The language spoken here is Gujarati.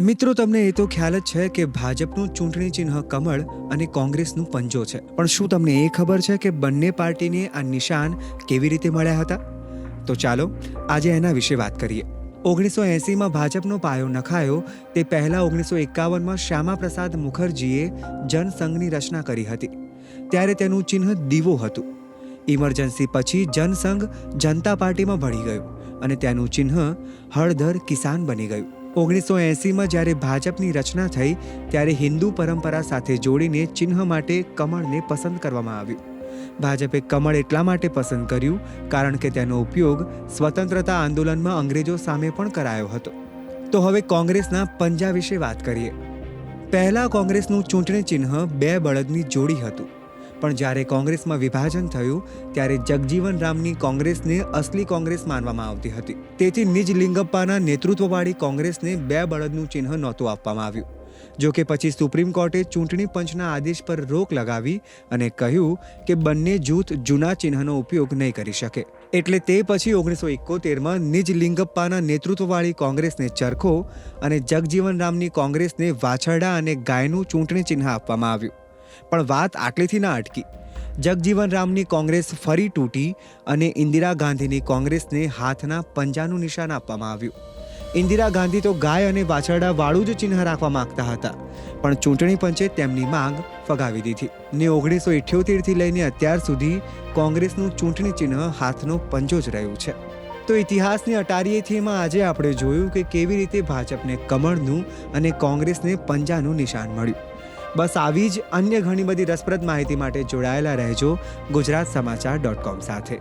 મિત્રો, તમને એ તો ખ્યાલ જ છે કે ભાજપનું ચૂંટણી ચિહ્ન કમળ અને કોંગ્રેસનું પંજો છે. પણ શું તમને એ ખબર છે કે બંને પાર્ટીને આ નિશાન કેવી રીતે મળ્યા હતા? તો ચાલો આજે એના વિશે વાત કરીએ. 1980માં ભાજપનો પાયો નખાયો તે પહેલા 1951માં શ્યામા પ્રસાદ મુખર્જીએ જનસંઘની રચના કરી હતી. ત્યારે તેનું ચિહ્ન દીવો હતું. ઇમરજન્સી પછી જનસંઘ જનતા પાર્ટીમાં ભળી ગયું અને તેનું ચિહ્ન હળધર કિસાન બની ગયું. 1980માં જ્યારે ભાજપની રચના થઈ ત્યારે હિન્દુ પરંપરા સાથે જોડીને ચિહ્ન માટે કમળને પસંદ કરવામાં આવ્યું. ભાજપે કમળ એટલા માટે પસંદ કર્યું કારણ કે તેનો ઉપયોગ સ્વતંત્રતા આંદોલનમાં અંગ્રેજો સામે પણ કરાયો હતો. તો હવે કોંગ્રેસના પંજા વિશે વાત કરીએ. પહેલા કોંગ્રેસનું ચૂંટણી ચિહ્ન બે બળદની જોડી હતું. પણ જ્યારે કોંગ્રેસમાં વિભાજન થયું ત્યારે જગજીવન રામની કોંગ્રેસને અસલી કોંગ્રેસ માનવામાં આવતી હતી. તેથી નિજ લિંગપ્પાના નેતૃત્વવાળી કોંગ્રેસને બે બળદનું ચિહ્ન નહોતું આપવામાં આવ્યું. જો કે પછી સુપ્રીમ કોર્ટે ચૂંટણી પંચના આદેશ પર રોક લગાવી અને કહ્યું કે બંને જૂથ જૂના ચિહ્નનો ઉપયોગ નહીં કરી શકે. એટલે તે પછી 1971માં નિજ લિંગપ્પાના નેતૃત્વવાળી કોંગ્રેસને ચરખો અને જગજીવન રામની કોંગ્રેસને વાછરડા અને ગાયનું ચૂંટણી ચિહ્ન આપવામાં આવ્યું. પણ વાત આટલેથી ના અટકી. જગજીવન રામની કોંગ્રેસ ફરી તૂટી અને ઇન્દિરા ગાંધીની કોંગ્રેસને હાથના પંજાનું નિશાન આપવામાં આવ્યું. ઇન્દિરા ગાંધી તો ગાય અને વાછરડા વાળું જ ચિહ્ન રાખવા માંગતા હતા, પણ ચૂંટણી પંચે તેમની માંગ ફગાવી દીધી ને 1978થી લઈને અત્યાર સુધી કોંગ્રેસનું ચૂંટણી ચિહ્ન હાથનો પંજો જ રહ્યું છે. તો ઇતિહાસની અટારીએથીમાં આજે આપણે જોયું કે કેવી રીતે ભાજપને કમળનું અને કોંગ્રેસને પંજાનું નિશાન મળ્યું. બસ આવી જ અન્ય ઘણી બધી રસપ્રદ માહિતી માટે જોડાયેલા રહેજો ગુજરાતસમાચાર.com સાથે.